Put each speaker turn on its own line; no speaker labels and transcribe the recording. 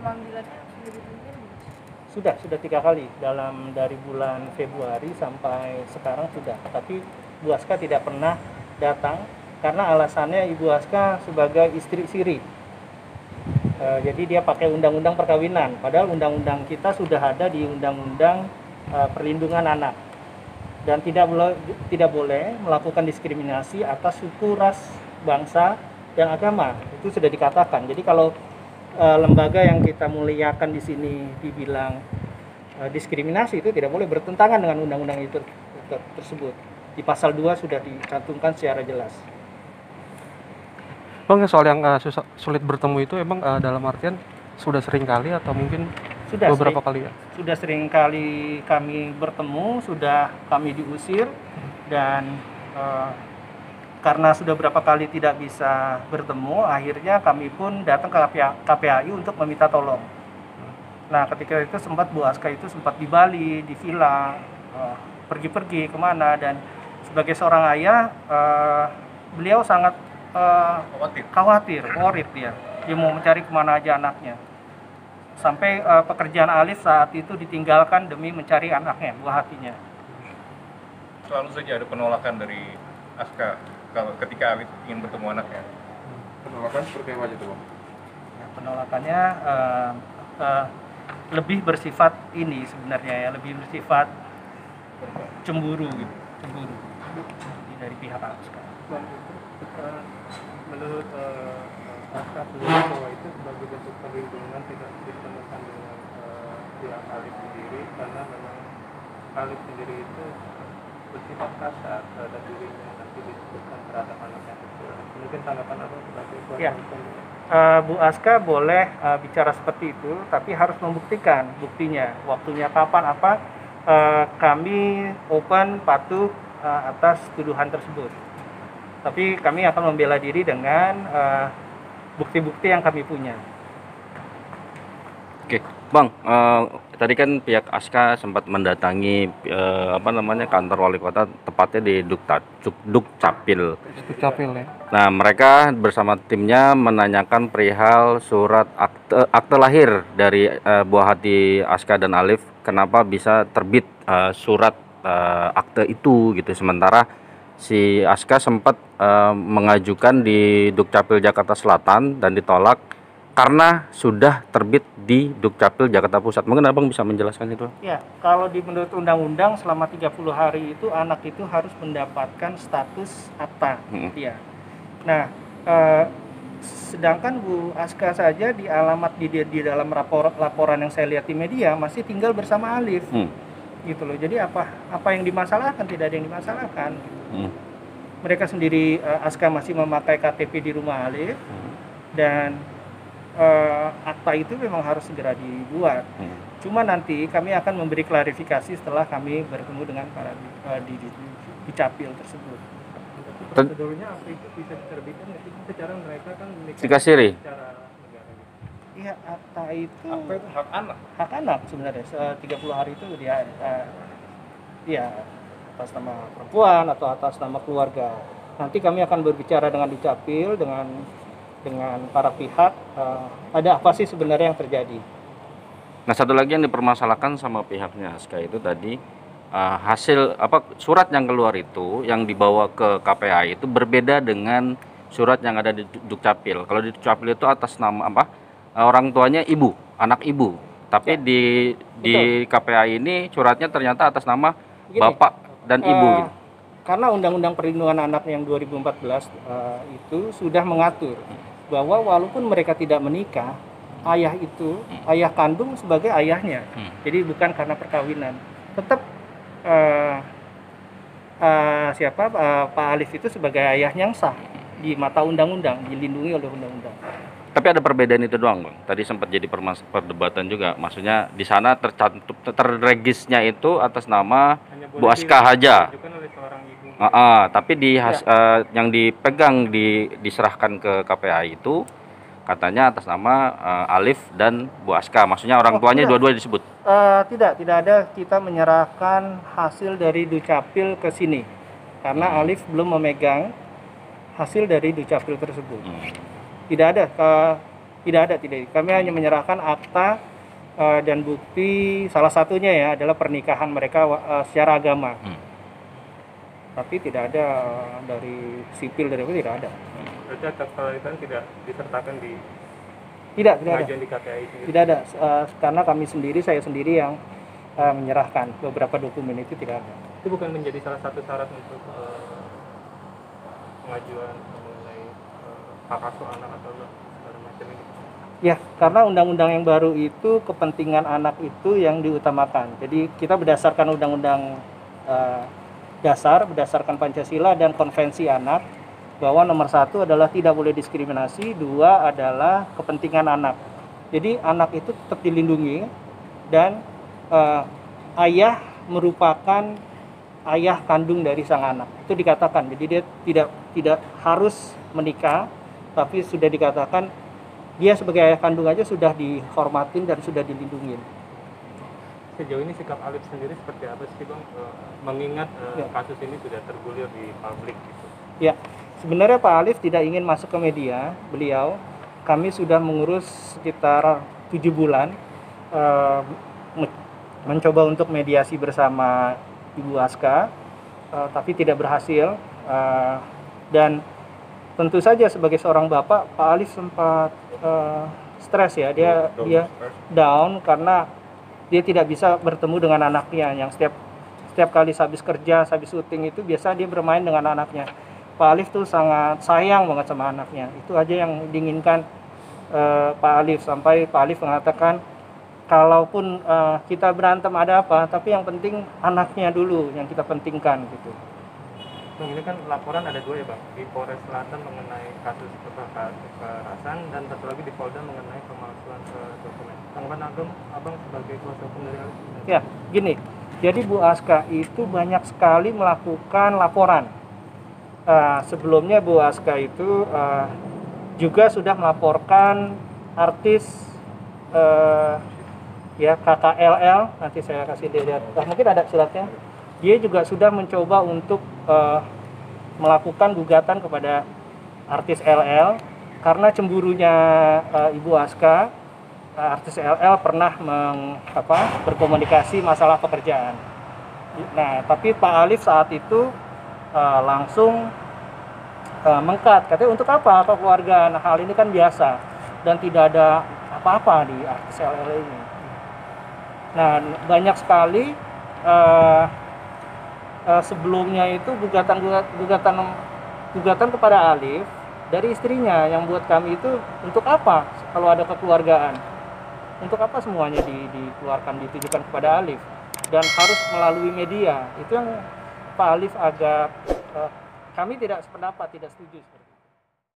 pemanggilannya sudah ditentukan?
Sudah 3 kali dari bulan Februari sampai sekarang sudah. Tapi Bu Aska tidak pernah datang karena alasannya Ibu Aska sebagai istri siri. Jadi dia pakai undang-undang perkawinan. Padahal undang-undang kita sudah ada di undang-undang perlindungan anak. Dan tidak boleh melakukan diskriminasi atas suku, ras, bangsa, dan agama. Itu sudah dikatakan. Jadi kalau lembaga yang kita muliakan di sini dibilang diskriminasi, itu tidak boleh, bertentangan dengan undang-undang itu tersebut. Di pasal 2 sudah dicantumkan secara jelas.
Bang, soal yang sulit bertemu itu emang dalam artian sudah sering kali atau mungkin beberapa kali ya?
Sudah sering kali kami bertemu, sudah kami diusir, dan karena sudah berapa kali tidak bisa bertemu, akhirnya kami pun datang ke KPAI untuk meminta tolong. Nah, ketika itu sempat Bu Aska itu sempat di Bali, di villa, pergi-pergi kemana, dan sebagai seorang ayah, beliau sangat khawatir, worried dia mau mencari kemana aja anaknya. Sampai pekerjaan Alif saat itu ditinggalkan demi mencari anaknya, buah hatinya.
Selalu saja ada penolakan dari Aska ketika Alif ingin bertemu anaknya.
Penolakan seperti apa aja tuh, Bang?
Ya, penolakannya lebih bersifat ini sebenarnya ya, lebih bersifat cemburu gitu, cemburu dari pihak Aska.
Menurut Aska sendiri bahwa itu sebagai bentuk perlindungan tidak ditemukan dengan pihak Alif sendiri, karena memang Alif sendiri itu bersifat kasar terhadap dirinya, nanti disebutkan terhadap anaknya kecil. Mungkin tanggapan apa sebagai kuasa hukum?
Bu Aska boleh bicara seperti itu, tapi harus membuktikan buktinya, waktunya kapan, apa. Kami open, patuh atas tuduhan tersebut. Tapi kami akan membela diri dengan bukti-bukti yang kami punya.
Oke, Bang, tadi kan pihak Aska sempat mendatangi kantor wali kota, tepatnya di Dukcapil.
Ya.
Nah, mereka bersama timnya menanyakan perihal surat akte lahir dari buah hati Aska dan Alif. Kenapa bisa terbit surat akte itu gitu, sementara si Aska sempat mengajukan di Dukcapil Jakarta Selatan dan ditolak karena sudah terbit di Dukcapil Jakarta Pusat. Mungkin Abang bisa menjelaskan itu?
Ya, kalau menurut undang-undang selama 30 hari itu anak itu harus mendapatkan status akta. Ya. Nah, sedangkan Bu Aska saja di alamat di dalam laporan yang saya lihat di media masih tinggal bersama Alif. Gitu loh. Jadi apa yang dimasalahkan? Tidak ada yang dimasalahkan. Mereka sendiri, Aska masih memakai KTP di rumah Alif, dan akta itu memang harus segera dibuat. Cuma nanti kami akan memberi klarifikasi setelah kami bertemu dengan para di Capil tersebut.
Prosedurnya apa itu bisa diterbitkan nggak sih? Secara mereka kan
Dikasiri.
secara negara.
Iya, akta itu
Apa itu hak anak?
hak anak sebenarnya. 30 hari itu dia atas nama perempuan atau atas nama keluarga. Nanti kami akan berbicara dengan Dukcapil, dengan para pihak, ada apa sih sebenarnya yang terjadi.
Nah, satu lagi yang dipermasalahkan sama pihaknya Aska itu tadi, hasil surat yang keluar itu yang dibawa ke KPAI itu berbeda dengan surat yang ada di Dukcapil. Kalau di Dukcapil itu atas nama orang tuanya ibu, anak ibu. Tapi ya, di KPAI ini suratnya ternyata atas nama bapak dan ibu gitu.
Karena Undang-Undang Perlindungan Anak yang 2014 itu sudah mengatur bahwa walaupun mereka tidak menikah, ayah itu ayah kandung sebagai ayahnya. Jadi bukan karena perkawinan. Tetap Pak Alif itu sebagai ayah yang sah di mata undang-undang, dilindungi oleh undang-undang.
Tapi ada perbedaan itu doang, Bang. Tadi sempat jadi perdebatan juga. Maksudnya di sana terregisnya itu atas nama Bu Aska Haja. Tapi yang dipegang diserahkan ke KPAI itu katanya atas nama Alif dan Bu Aska. Maksudnya orang tuanya dua-dua disebut.
Tidak ada kita menyerahkan hasil dari Dukcapil ke sini. Karena Alif belum memegang hasil dari Dukcapil tersebut. Tidak ada. Tidak ada, tidak. Kami hanya menyerahkan akta dan bukti, salah satunya ya adalah pernikahan mereka secara agama. Tapi tidak ada dari sipil, dari apa, tidak ada.
Berarti akta kelahiran tidak disertakan di
Tidak ada.
pengajuan di KPI sendiri?
Tidak ada, karena saya sendiri yang menyerahkan beberapa dokumen itu, tidak ada.
Itu bukan menjadi salah satu syarat untuk pengajuan mengenai hak asuh anak atau segala macam ini?
Ya, karena undang-undang yang baru itu kepentingan anak itu yang diutamakan. Jadi kita berdasarkan undang-undang dasar, berdasarkan Pancasila dan konvensi anak, bahwa nomor 1 adalah tidak boleh diskriminasi, 2 adalah kepentingan anak. Jadi anak itu tetap dilindungi, dan ayah merupakan ayah kandung dari sang anak. Itu dikatakan. Jadi dia tidak harus menikah, tapi sudah dikatakan dia sebagai ayah kandung aja sudah dihormatin dan sudah dilindungi.
Sejauh ini sikap Alif sendiri seperti apa sih Bang, mengingat kasus ini sudah tergulir di publik gitu?
Ya, sebenarnya Pak Alif tidak ingin masuk ke media. Kami sudah mengurus sekitar 7 bulan mencoba untuk mediasi bersama Ibu Aska, tapi tidak berhasil. Dan tentu saja sebagai seorang bapak, Pak Alif sempat stres ya, dia down karena dia tidak bisa bertemu dengan anaknya yang setiap kali habis kerja, habis syuting itu biasa dia bermain dengan anaknya. Pak Alif tuh sangat sayang banget sama anaknya. Itu aja yang diinginkan Pak Alif, sampai Pak Alif mengatakan kalaupun kita berantem ada apa, tapi yang penting anaknya dulu yang kita pentingkan gitu.
Bang, ini kan laporan ada 2 ya Bang, di Polres Selatan mengenai kasus kekerasan dan satu lagi di Polda mengenai pemalsuan dokumen. Tanggapan abang sebagai kuasa hukum dari Alif?
Ya, gini. Jadi Bu Aska itu banyak sekali melakukan laporan. Sebelumnya Bu Aska itu juga sudah melaporkan artis ya KKLL, nanti saya kasih dia lihat. Mungkin ada suratnya. Dia juga sudah mencoba untuk melakukan gugatan kepada artis LL karena cemburunya Ibu Aska. Artis LL pernah berkomunikasi masalah pekerjaan. Nah, tapi Pak Alif saat itu langsung mengkat. Katanya untuk apa keluarga? Nah, hal ini kan biasa dan tidak ada apa-apa di artis LL ini. Nah, banyak sekali sebelumnya itu gugatan kepada Alif dari istrinya yang buat kami itu untuk apa kalau ada kekeluargaan, untuk apa semuanya dikeluarkan, ditujukan kepada Alif dan harus melalui media. Itu yang Pak Alif agak kami tidak sependapat, tidak setuju.